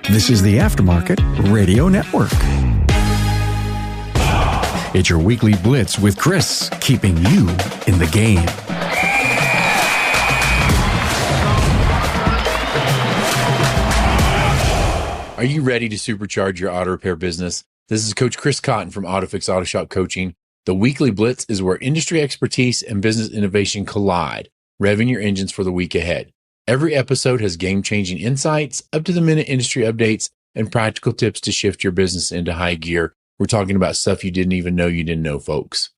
This is the Aftermarket Radio Network. It's your weekly Blitz with Chris, keeping you in the game. Are you ready to supercharge your auto repair business? This is Coach Chris Cotton from AutoFix Auto Shop Coaching. The weekly Blitz is where industry expertise and business innovation collide, revving your engines for the week ahead. Every episode has game-changing insights, up-to-the-minute industry updates, and practical tips to shift your business into high gear. We're talking about stuff you didn't even know you didn't know, folks.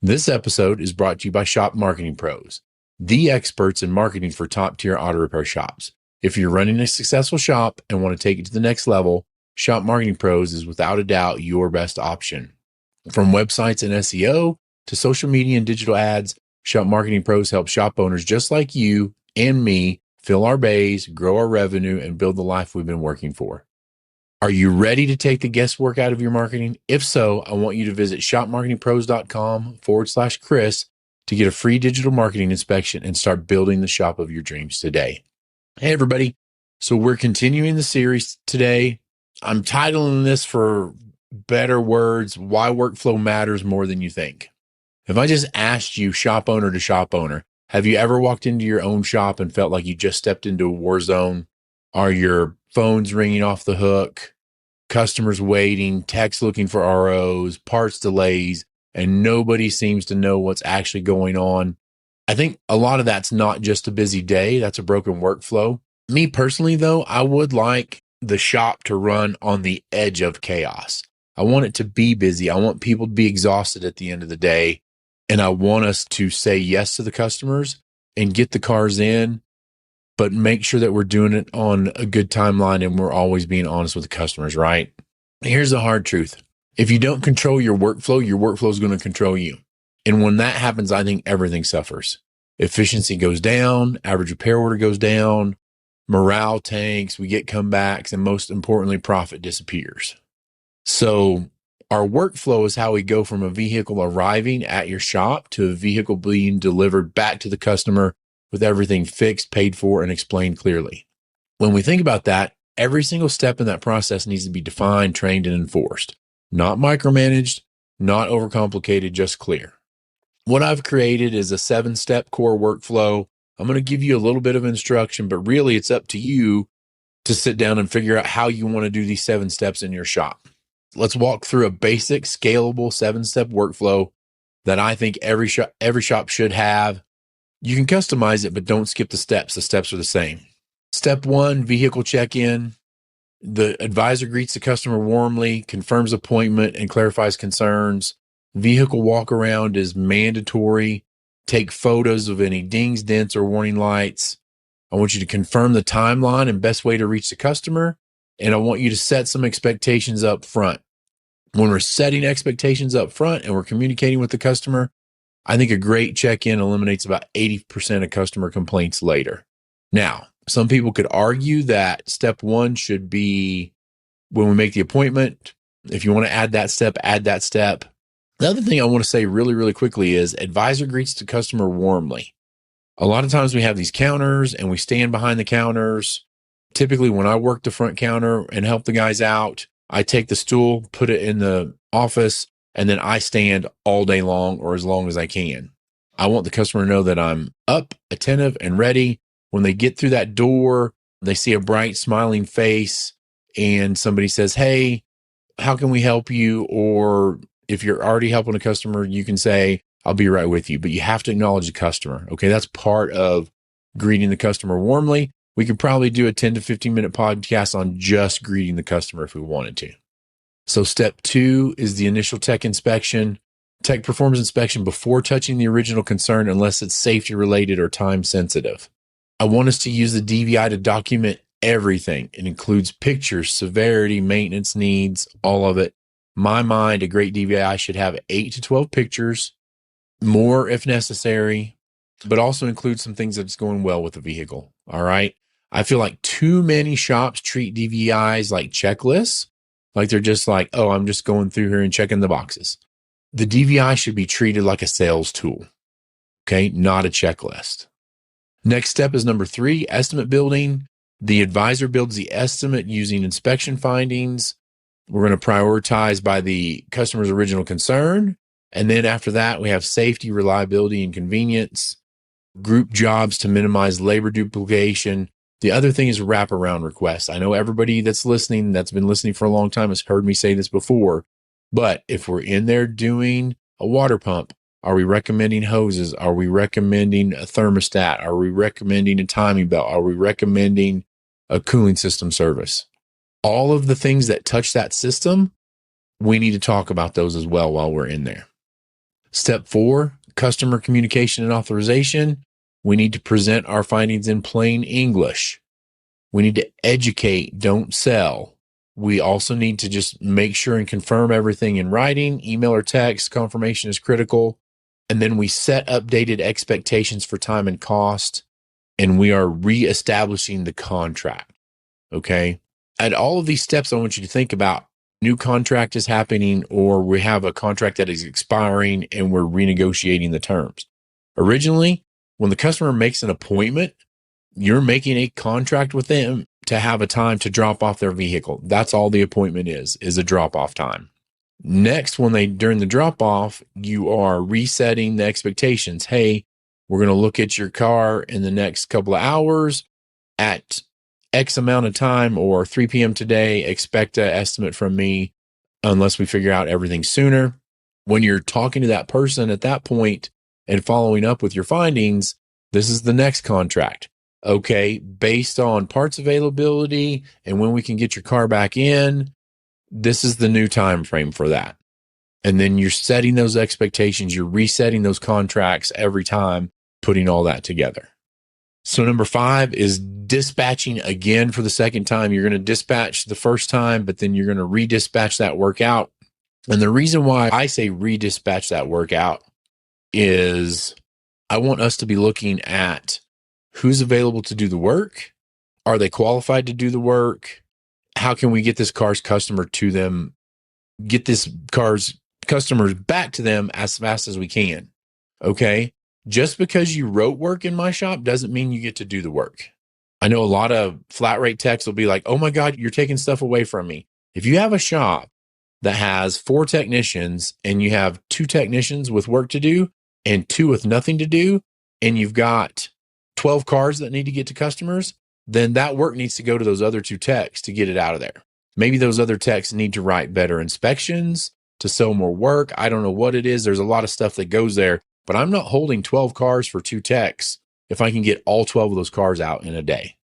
This episode is brought to you by Shop Marketing Pros, the experts in marketing for top-tier auto repair shops. If you're running a successful shop and want to take it to the next level, Shop Marketing Pros is without a doubt your best option. From websites and SEO to social media and digital ads, Shop Marketing Pros help shop owners just like you and me fill our bays, grow our revenue, and build the life we've been working for. Are you ready to take the guesswork out of your marketing? If so, I want you to visit shopmarketingpros.com/Chris to get a free digital marketing inspection and start building the shop of your dreams today. Hey, everybody. So we're continuing the series today. I'm titling this, for better words, Why Workflow Matters More Than You Think. If I just asked you, shop owner to shop owner, have you ever walked into your own shop and felt like you just stepped into a war zone? Are your phones ringing off the hook, customers waiting, techs looking for ROs, parts delays, and nobody seems to know what's actually going on? I think a lot of that's not just a busy day. That's a broken workflow. Me personally, though, I would like the shop to run on the edge of chaos. I want it to be busy. I want people to be exhausted at the end of the day. And I want us to say yes to the customers and get the cars in, but make sure that we're doing it on a good timeline and we're always being honest with the customers, right? Here's the hard truth. If you don't control your workflow is going to control you. And when that happens, I think everything suffers. Efficiency goes down, average repair order goes down, morale tanks, we get comebacks, and most importantly, profit disappears. So our workflow is how we go from a vehicle arriving at your shop to a vehicle being delivered back to the customer with everything fixed, paid for, and explained clearly. When we think about that, every single step in that process needs to be defined, trained, and enforced. Not micromanaged, not overcomplicated, just clear. What I've created is a 7-step core workflow. I'm going to give you a little bit of instruction, but really it's up to you to sit down and figure out how you want to do these 7 steps in your shop. Let's walk through a basic, scalable 7-step workflow that I think every shop should have. You can customize it, but don't skip the steps. The steps are the same. Step 1, vehicle check-in. The advisor greets the customer warmly, confirms appointment, and clarifies concerns. Vehicle walk-around is mandatory. Take photos of any dings, dents, or warning lights. I want you to confirm the timeline and best way to reach the customer. And I want you to set some expectations up front. When we're setting expectations up front and we're communicating with the customer, I think a great check-in eliminates about 80% of customer complaints later. Now, some people could argue that step 1 should be when we make the appointment. If you want to add that step, add that step. The other thing I want to say really, really quickly is advisor greets the customer warmly. A lot of times we have these counters and we stand behind the counters. Typically, when I work the front counter and help the guys out, I take the stool, put it in the office, and then I stand all day long or as long as I can. I want the customer to know that I'm up, attentive, and ready. When they get through that door, they see a bright, smiling face, and somebody says, "Hey, how can we help you?" Or if you're already helping a customer, you can say, "I'll be right with you." But you have to acknowledge the customer. Okay, that's part of greeting the customer warmly. We could probably do a 10 to 15 minute podcast on just greeting the customer if we wanted to. So step 2 is the initial tech inspection. Tech performs inspection before touching the original concern unless it's safety related or time sensitive. I want us to use the DVI to document everything. It includes pictures, severity, maintenance needs, all of it. My mind, a great DVI should have 8 to 12 pictures, more if necessary, but also include some things that's going well with the vehicle. All right. I feel like too many shops treat DVIs like checklists, like they're just like, oh, I'm just going through here and checking the boxes. The DVI should be treated like a sales tool, okay, not a checklist. Next step is number 3, estimate building. The advisor builds the estimate using inspection findings. We're going to prioritize by the customer's original concern. And then after that, we have safety, reliability, and convenience, group jobs to minimize labor duplication. The other thing is wraparound requests. I know everybody that's listening, that's been listening for a long time, has heard me say this before, but if we're in there doing a water pump, are we recommending hoses? Are we recommending a thermostat? Are we recommending a timing belt? Are we recommending a cooling system service? All of the things that touch that system, we need to talk about those as well while we're in there. Step 4, customer communication and authorization. We need to present our findings in plain English. We need to educate, don't sell. We also need to just make sure and confirm everything in writing, email or text. Confirmation is critical. And then we set updated expectations for time and cost, and we are reestablishing the contract. Okay. At all of these steps, I want you to think about new contract is happening, or we have a contract that is expiring and we're renegotiating the terms. Originally, when the customer makes an appointment, you're making a contract with them to have a time to drop off their vehicle. That's all the appointment is a drop-off time. Next, during the drop-off, you are resetting the expectations. Hey, we're going to look at your car in the next couple of hours at X amount of time, or 3 p.m. today. Expect an estimate from me unless we figure out everything sooner. When you're talking to that person at that point and following up with your findings, this is the next contract. Okay, based on parts availability and when we can get your car back in, this is the new time frame for that. And then you're setting those expectations, you're resetting those contracts every time, putting all that together. So number 5 is dispatching again for the second time. You're going to dispatch the first time, but then you're going to redispatch that work out. And the reason why I say redispatch that work out is I want us to be looking at who's available to do the work. Are they qualified to do the work? How can we get this car's customer to them, get this car's customers back to them as fast as we can? Okay. Just because you wrote work in my shop doesn't mean you get to do the work. I know a lot of flat rate techs will be like, oh my God, you're taking stuff away from me. If you have a shop that has 4 technicians and you have 2 technicians with work to do and 2 with nothing to do, and you've got 12 cars that need to get to customers, then that work needs to go to those other 2 techs to get it out of there. Maybe those other techs need to write better inspections to sell more work. I don't know what it is. There's a lot of stuff that goes there. But I'm not holding 12 cars for 2 techs if I can get all 12 of those cars out in a day.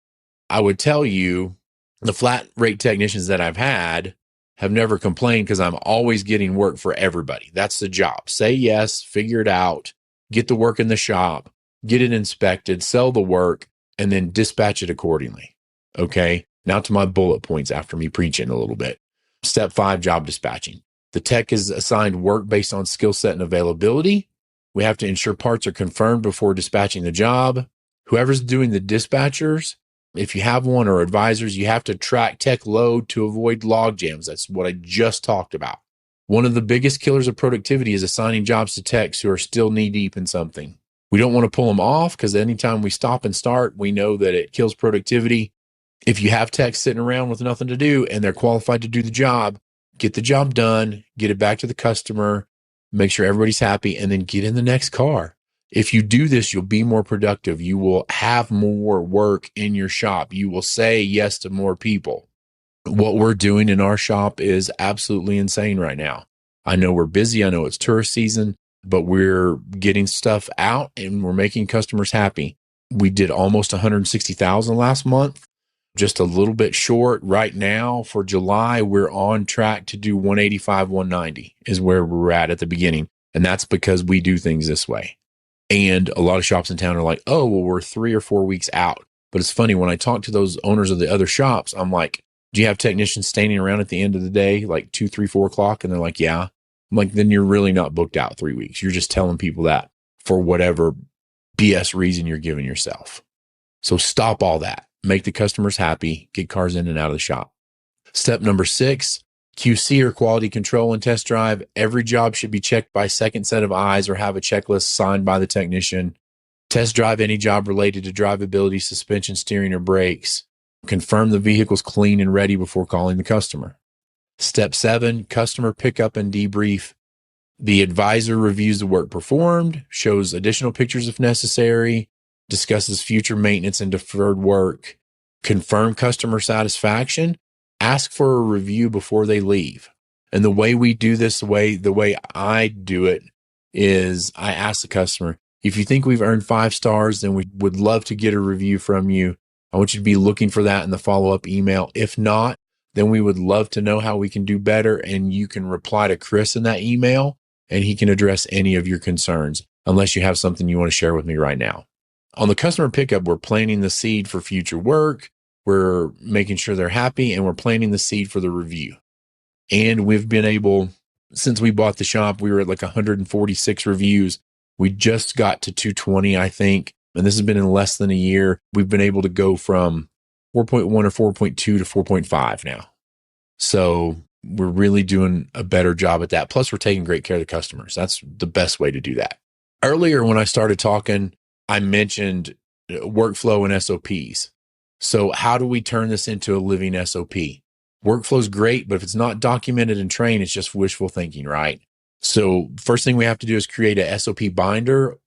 I would tell you the flat rate technicians that I've had have never complained because I'm always getting work for everybody. That's the job. Say yes, figure it out, get the work in the shop, get it inspected, sell the work, and then dispatch it accordingly. Okay. Now to my bullet points after me preaching a little bit. Step 5, job dispatching. The tech is assigned work based on skill set and availability. We have to ensure parts are confirmed before dispatching the job. Whoever's doing the dispatchers, if you have one, or advisors, you have to track tech load to avoid log jams. That's what I just talked about. One of the biggest killers of productivity is assigning jobs to techs who are still knee deep in something. We don't want to pull them off because anytime we stop and start, we know that it kills productivity. If you have techs sitting around with nothing to do and they're qualified to do the job, get the job done, get it back to the customer, make sure everybody's happy, and then get in the next car. If you do this, you'll be more productive. You will have more work in your shop. You will say yes to more people. What we're doing in our shop is absolutely insane right now. I know we're busy. I know it's tourist season, but we're getting stuff out and we're making customers happy. We did almost 160,000 last month, just a little bit short. Right now for July, we're on track to do 185, 190 is where we're at the beginning. And that's because we do things this way. And a lot of shops in town are like, oh, well, we're 3 or 4 weeks out. But it's funny, when I talk to those owners of the other shops, I'm like, do you have technicians standing around at the end of the day, like 2, 3, 4 o'clock? And they're like, yeah. I'm like, then you're really not booked out 3 weeks. You're just telling people that for whatever BS reason you're giving yourself. So stop all that. Make the customers happy. Get cars in and out of the shop. Step number 6, QC or quality control and test drive. Every job should be checked by second set of eyes or have a checklist signed by the technician. Test drive any job related to drivability, suspension, steering, or brakes. Confirm the vehicle's clean and ready before calling the customer. Step 7, customer pickup and debrief. The advisor reviews the work performed, shows additional pictures if necessary, discusses future maintenance and deferred work, confirm customer satisfaction, ask for a review before they leave. And the way we do this, the way I do it is I ask the customer, if you think we've earned 5 stars, then we would love to get a review from you. I want you to be looking for that in the follow-up email. If not, then we would love to know how we can do better. And you can reply to Chris in that email and he can address any of your concerns, unless you have something you want to share with me right now. On the customer pickup, we're planting the seed for future work. We're making sure they're happy, and we're planting the seed for the review. And we've been able, since we bought the shop, we were at like 146 reviews. We just got to 220, I think. And this has been in less than a year. We've been able to go from 4.1 or 4.2 to 4.5 now. So we're really doing a better job at that. Plus, we're taking great care of the customers. That's the best way to do that. Earlier, when I started talking, I mentioned workflow and SOPs. So how do we turn this into a living SOP? Workflow is great, but if it's not documented and trained, it's just wishful thinking, right? So first thing we have to do is create a SOP binder,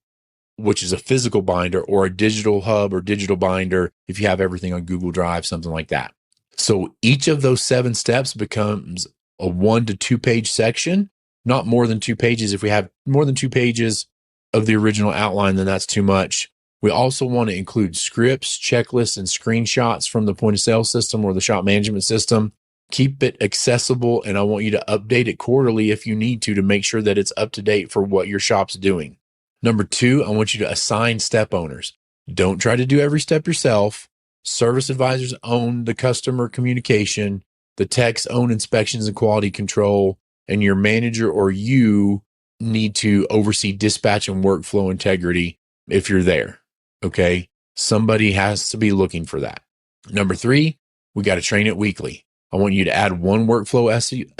which is a physical binder, or a digital hub or digital binder if you have everything on Google Drive, something like that. So each of those 7 steps becomes a 1 to 2 page section, not more than 2 pages. If we have more than 2 pages of the original outline, then that's too much. We also want to include scripts, checklists, and screenshots from the point of sale system or the shop management system. Keep it accessible, and I want you to update it quarterly if you need to make sure that it's up to date for what your shop's doing. Number 2, I want you to assign step owners. Don't try to do every step yourself. Service advisors own the customer communication. The techs own inspections and quality control. And your manager or you need to oversee dispatch and workflow integrity if you're there. Okay? Somebody has to be looking for that. Number 3, we got to train it weekly. I want you to add 1 workflow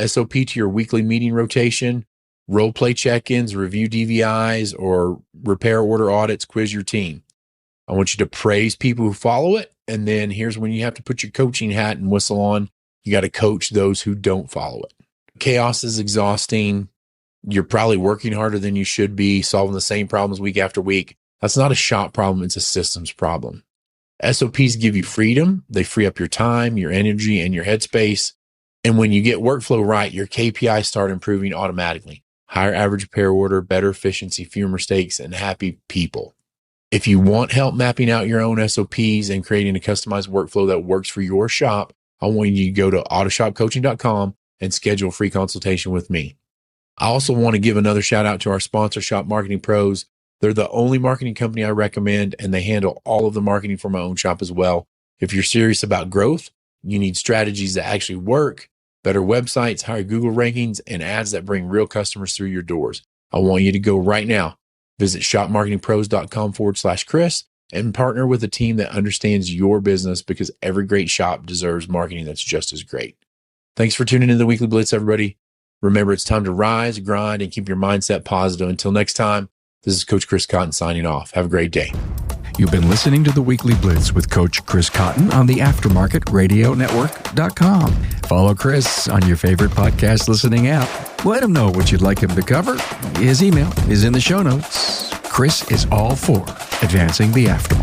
SOP to your weekly meeting rotation. Role play check-ins, review DVIs, or repair order audits, quiz your team. I want you to praise people who follow it. And then here's when you have to put your coaching hat and whistle on. You got to coach those who don't follow it. Chaos is exhausting. You're probably working harder than you should be, solving the same problems week after week. That's not a shop problem. It's a systems problem. SOPs give you freedom. They free up your time, your energy, and your headspace. And when you get workflow right, your KPIs start improving automatically. Higher average repair order, better efficiency, fewer mistakes, and happy people. If you want help mapping out your own SOPs and creating a customized workflow that works for your shop, I want you to go to autoshopcoaching.com and schedule a free consultation with me. I also want to give another shout out to our sponsor, Shop Marketing Pros. They're the only marketing company I recommend, and they handle all of the marketing for my own shop as well. If you're serious about growth, you need strategies that actually work, better websites, higher Google rankings, and ads that bring real customers through your doors. I want you to go right now. Visit shopmarketingpros.com/Chris and partner with a team that understands your business, because every great shop deserves marketing that's just as great. Thanks for tuning in to the Weekly Blitz, everybody. Remember, it's time to rise, grind, and keep your mindset positive. Until next time, this is Coach Chris Cotton signing off. Have a great day. You've been listening to the Weekly Blitz with Coach Chris Cotton on the AftermarketRadioNetwork.com. Follow Chris on your favorite podcast listening app. Let him know what you'd like him to cover. His email is in the show notes. Chris is all for advancing the aftermarket.